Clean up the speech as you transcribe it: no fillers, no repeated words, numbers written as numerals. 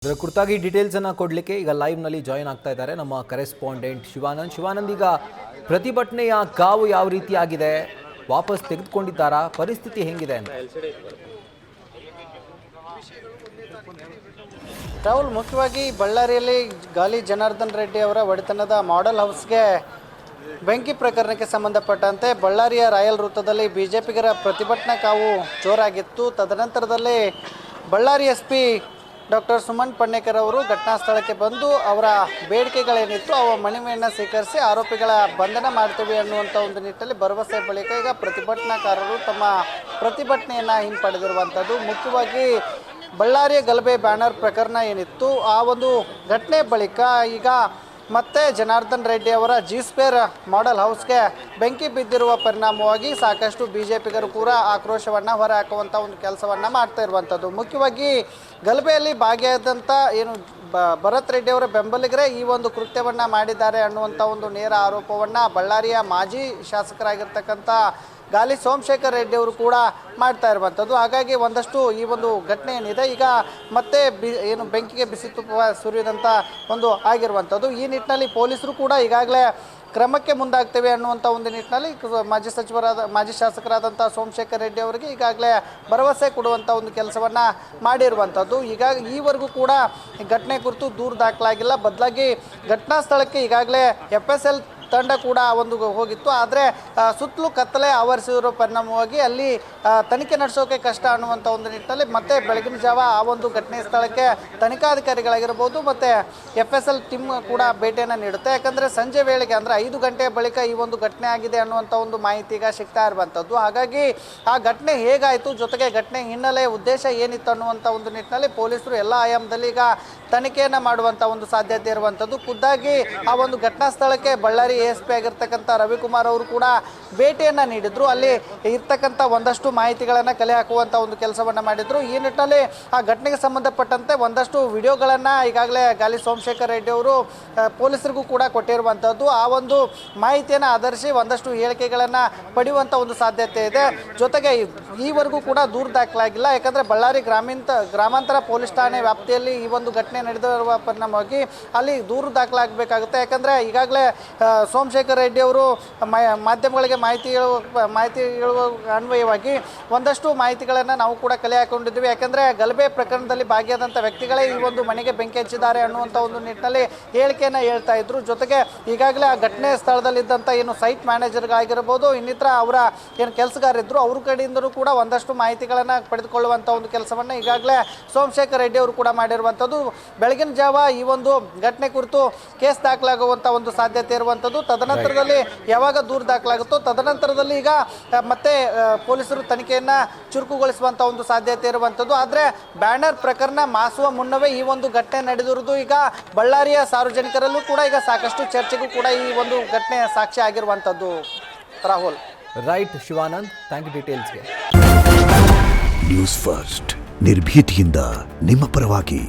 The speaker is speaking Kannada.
ಇದರ ಕುರಿತಾಗಿ ಡೀಟೇಲ್ಸ್ ಅನ್ನು ಕೊಡಲಿಕ್ಕೆ ಈಗ ಲೈವ್ ನಲ್ಲಿ ಜಾಯಿನ್ ಆಗ್ತಾ ಇದ್ದಾರೆ ನಮ್ಮ ಕರೆಸ್ಪಾಂಡೆಂಟ್ ಶಿವಾನಂದ್. ಈಗ ಪ್ರತಿಭಟನೆಯ ಕಾವು ಯಾವ ರೀತಿಯಾಗಿದೆ, ವಾಪಸ್ ತೆಗೆದುಕೊಂಡಿದ್ದಾರಾ, ಪರಿಸ್ಥಿತಿ ಹೆಂಗಿದೆ ಅಂತ? ರಾಹುಲ್, ಮುಖ್ಯವಾಗಿ ಬಳ್ಳಾರಿಯಲ್ಲಿ ಗಾಲಿ ಜನಾರ್ದನ್ ರೆಡ್ಡಿ ಅವರ ಒಡೆತನದ ಮಾಡೆಲ್ ಹೌಸ್ಗೆ ಬೆಂಕಿ ಪ್ರಕರಣಕ್ಕೆ ಸಂಬಂಧಪಟ್ಟಂತೆ ಬಳ್ಳಾರಿಯ ರಾಯಲ್ ವೃತ್ತದಲ್ಲಿ ಬಿಜೆಪಿಗರ ಪ್ರತಿಭಟನಾ ಕಾವು ಜೋರಾಗಿತ್ತು. ತದನಂತರದಲ್ಲಿ ಬಳ್ಳಾರಿ SP ಡಾಕ್ಟರ್ ಸುಮನ್ ಪಣ್ಣೇಕರ್ ಅವರು ಘಟನಾ ಸ್ಥಳಕ್ಕೆ ಬಂದು ಅವರ ಬೇಡಿಕೆಗಳೇನಿತ್ತು ಅವ ಮನವಿಯನ್ನು ಸ್ವೀಕರಿಸಿ ಆರೋಪಿಗಳ ಬಂಧನ ಮಾಡ್ತೀವಿ ಅನ್ನುವಂಥ ಒಂದು ನಿಟ್ಟಿನಲ್ಲಿ ಭರವಸೆ ಬಳಿಕ ಈಗ ಪ್ರತಿಭಟನಾಕಾರರು ತಮ್ಮ ಪ್ರತಿಭಟನೆಯನ್ನು ಹಿಂಪಡೆದಿರುವಂಥದ್ದು. ಮುಖ್ಯವಾಗಿ ಬಳ್ಳಾರಿಯ ಗಲಭೆ ಬ್ಯಾನರ್ ಪ್ರಕರಣ ಏನಿತ್ತು ಆ ಒಂದು ಘಟನೆ ಬಳಿಕ ಈಗ ಮತ್ತೆ ಜನಾರ್ದನ್ ರೆಡ್ಡಿ ಅವರ G-Sphere ಮಾಡೆಲ್ ಹೌಸ್ಗೆ ಬೆಂಕಿ ಬಿದ್ದಿರುವ ಪರಿಣಾಮವಾಗಿ ಸಾಕಷ್ಟು ಬಿಜೆಪಿಗರು ಕೂಡ ಆಕ್ರೋಶವನ್ನು ಹೊರಹಾಕುವಂಥ ಒಂದು ಕೆಲಸವನ್ನು ಮಾಡ್ತಾ ಇರುವಂಥದ್ದು. ಮುಖ್ಯವಾಗಿ ಗಲಭೆಯಲ್ಲಿ ಭಾಗಿಯಾದಂಥ ಏನು ಭರತ್ ರೆಡ್ಡಿ ಅವರ ಬೆಂಬಲಿಗರೇ ಈ ಒಂದು ಕೃತ್ಯವನ್ನು ಮಾಡಿದ್ದಾರೆ ಅನ್ನುವಂಥ ಒಂದು ನೇರ ಆರೋಪವನ್ನು ಬಳ್ಳಾರಿಯ ಮಾಜಿ ಶಾಸಕರಾಗಿರ್ತಕ್ಕಂಥ ಗಾಲಿ ಸೋಮಶೇಖರ್ ರೆಡ್ಡಿ ಅವರು ಕೂಡ ಮಾಡ್ತಾ ಇರುವಂಥದ್ದು. ಹಾಗಾಗಿ ಒಂದಷ್ಟು ಈ ಒಂದು ಘಟನೆ ಏನಿದೆ ಈಗ ಮತ್ತೆ ಏನು ಬೆಂಕಿಗೆ ಬಿಸಿ ತುಪ್ಪ ಸುರಿದಂಥ ಒಂದು ಆಗಿರುವಂಥದ್ದು. ಈ ನಿಟ್ಟಿನಲ್ಲಿ ಪೊಲೀಸರು ಕೂಡ ಈಗಾಗಲೇ ಕ್ರಮಕ್ಕೆ ಮುಂದಾಗ್ತೇವೆ ಅನ್ನುವಂಥ ಒಂದು ನಿಟ್ಟಿನಲ್ಲಿ ಮಾಜಿ ಶಾಸಕರಾದಂಥ ಸೋಮಶೇಖರ್ ರೆಡ್ಡಿ ಅವರಿಗೆ ಈಗಾಗಲೇ ಭರವಸೆ ಕೊಡುವಂಥ ಒಂದು ಕೆಲಸವನ್ನು ಮಾಡಿರುವಂಥದ್ದು. ಈವರೆಗೂ ಕೂಡ ಘಟನೆ ಕುರಿತು ದೂರು ದಾಖಲಾಗಿಲ್ಲ. ಬದಲಾಗಿ ಘಟನಾ ಸ್ಥಳಕ್ಕೆ ಈಗಾಗಲೇ FSL ತಂಡ ಕೂಡ ಒಂದು ಹೋಗಿತ್ತು. ಆದರೆ ಸುತ್ತಲೂ ಕತ್ತಲೆ ಆವರಿಸಿರೋ ಪರಿಣಾಮವಾಗಿ ಅಲ್ಲಿ ತನಿಖೆ ನಡೆಸೋಕೆ ಕಷ್ಟ ಅನ್ನುವಂಥ ಒಂದು ನಿಟ್ಟಿನಲ್ಲಿ ಮತ್ತೆ ಬೆಳಗಿನ ಜಾವ ಆ ಒಂದು ಘಟನೆ ಸ್ಥಳಕ್ಕೆ ತನಿಖಾಧಿಕಾರಿಗಳಾಗಿರ್ಬೋದು ಮತ್ತು FSL ಟೀಮ್ ಕೂಡ ಭೇಟಿಯನ್ನು ನೀಡುತ್ತೆ. ಯಾಕಂದರೆ ಸಂಜೆ ವೇಳೆಗೆ ಅಂದರೆ 5 ಗಂಟೆಯ ಬಳಿಕ ಈ ಒಂದು ಘಟನೆ ಆಗಿದೆ ಅನ್ನುವಂಥ ಒಂದು ಮಾಹಿತಿ ಈಗ ಸಿಗ್ತಾ ಇರುವಂಥದ್ದು. ಹಾಗಾಗಿ ಆ ಘಟನೆ ಹೇಗಾಯಿತು, ಜೊತೆಗೆ ಘಟನೆ ಹಿನ್ನೆಲೆ ಉದ್ದೇಶ ಏನಿತ್ತು ಅನ್ನುವಂಥ ಒಂದು ನಿಟ್ಟಿನಲ್ಲಿ ಪೊಲೀಸರು ಎಲ್ಲ ಆಯಾಮದಲ್ಲಿ ಈಗ ತನಿಖೆಯನ್ನು ಮಾಡುವಂಥ ಒಂದು ಸಾಧ್ಯತೆ ಇರುವಂಥದ್ದು. ಖುದ್ದಾಗಿ ಆ ಒಂದು ಘಟನಾ ಸ್ಥಳಕ್ಕೆ ಬಳ್ಳಾರಿ ASP ಆಗಿರ್ತಕ್ಕಂಥ ರವಿಕುಮಾರ್ ಅವರು ಕೂಡ ಭೇಟಿಯನ್ನು ನೀಡಿದ್ರು. ಅಲ್ಲಿ ಇರ್ತಕ್ಕಂಥ ಒಂದಷ್ಟು ಮಾಹಿತಿಗಳನ್ನು ಕಲೆ ಹಾಕುವಂಥ ಒಂದು ಕೆಲಸವನ್ನು ಮಾಡಿದರು. ಈ ನಿಟ್ಟಿನಲ್ಲಿ ಆ ಘಟನೆಗೆ ಸಂಬಂಧಪಟ್ಟಂತೆ ಒಂದಷ್ಟು ವಿಡಿಯೋಗಳನ್ನು ಈಗಾಗಲೇ ಗಾಲಿ ಸೋಮಶೇಖರ್ ರೆಡ್ಡಿ ಅವರು ಪೊಲೀಸರಿಗೂ ಕೂಡ ಕೊಟ್ಟಿರುವಂಥದ್ದು. ಆ ಒಂದು ಮಾಹಿತಿಯನ್ನು ಆಧರಿಸಿ ಒಂದಷ್ಟು ಹೇಳಿಕೆಗಳನ್ನು ಪಡೆಯುವಂಥ ಒಂದು ಸಾಧ್ಯತೆ ಇದೆ. ಜೊತೆಗೆ ಈವರೆಗೂ ಕೂಡ ದೂರು ದಾಖಲಾಗಿಲ್ಲ. ಯಾಕಂದರೆ ಬಳ್ಳಾರಿ ಗ್ರಾಮಾಂತರ ಪೊಲೀಸ್ ಠಾಣೆ ವ್ಯಾಪ್ತಿಯಲ್ಲಿ ಈ ಒಂದು ಘಟನೆ ನಡೆದಿರುವ ಪರಿಣಾಮವಾಗಿ ಅಲ್ಲಿ ದೂರು ದಾಖಲಾಗಬೇಕಾಗುತ್ತೆ. ಯಾಕಂದರೆ ಈಗಾಗಲೇ ಸೋಮಶೇಖರ್ ರೆಡ್ಡಿ ಅವರು ಮಾಧ್ಯಮಗಳಿಗೆ ಮಾಹಿತಿ ಹೇಳುವ ಅನ್ವಯವಾಗಿ ಒಂದಷ್ಟು ಮಾಹಿತಿಗಳನ್ನು ನಾವು ಕೂಡ ಕಲೆ ಹಾಕೊಂಡಿದ್ವಿ. ಯಾಕಂದರೆ ಗಲಭೆ ಪ್ರಕರಣದಲ್ಲಿ ಭಾಗಿಯಾದಂಥ ವ್ಯಕ್ತಿಗಳೇ ಈ ಒಂದು ಮನೆಗೆ ಬೆಂಕಿ ಹಚ್ಚಿದ್ದಾರೆ ಅನ್ನುವಂಥ ಒಂದು ನಿಟ್ಟಿನಲ್ಲಿ ಹೇಳಿಕೆಯನ್ನು ಹೇಳ್ತಾ ಇದ್ರು. ಜೊತೆಗೆ ಈಗಾಗಲೇ ಆ ಘಟನೆ ಸ್ಥಳದಲ್ಲಿದ್ದಂಥ ಏನು ಸೈಟ್ ಮ್ಯಾನೇಜರ್ಗಳಾಗಿರ್ಬೋದು, ಇನ್ನಿತರ ಅವರ ಏನು ಕೆಲಸಗಾರರಿದ್ದರು ಅವ್ರ ಕಡೆಯಿಂದಲೂ ಕೂಡ ಒಂದಷ್ಟು ಮಾಹಿತಿಗಳನ್ನು ಪಡೆದುಕೊಳ್ಳುವಂಥ ಒಂದು ಕೆಲಸವನ್ನು ಈಗಾಗಲೇ ಸೋಮಶೇಖರ್ ರೆಡ್ಡಿ ಅವರು ಕೂಡ ಮಾಡಿರುವಂಥದ್ದು. ಬೆಳಗಿನ ಜಾವ ಈ ಒಂದು ಘಟನೆ ಕುರಿತು ಕೇಸ್ ದಾಖಲಾಗುವಂಥ ಒಂದು ಸಾಧ್ಯತೆ ಇರುವಂಥದ್ದು. ತದನಂತರದಲ್ಲಿ ಯಾವಾಗ ದೂರು ದಾಖಲಾಗುತ್ತೋ ತದನಂತರದಲ್ಲಿ ಈಗ ಮತ್ತೆ ಪೊಲೀಸರು ತನಿಖೆಯನ್ನು ಚುರುಕುಗೊಳಿಸುವಂಥ ಒಂದು ಸಾಧ್ಯತೆ ಇರುವಂಥದ್ದು. ಆದರೆ ಬ್ಯಾನರ್ ಪ್ರಕರಣ ಮಾಸುವ ಮುನ್ನವೇ ಈ ಒಂದು ಘಟನೆ ನಡೆದಿರುವುದು ಈಗ ಬಳ್ಳಾರಿಯ ಸಾರ್ವಜನಿಕರಲ್ಲೂ ಕೂಡ ಈಗ ಸಾಕಷ್ಟು ಚರ್ಚೆಗೂ ಕೂಡ ಈ ಒಂದು ಘಟನೆ ಸಾಕ್ಷಿ ಆಗಿರುವಂಥದ್ದು. Rahul. Right Shivanand, thank you ಡೀಟೇಲ್ಸ್ಗೆ. ನ್ಯೂಸ್ ಫಸ್ಟ್ ನಿರ್ಭೀತಿಯಿಂದ ನಿಮ್ಮ ಪರವಾಗಿ.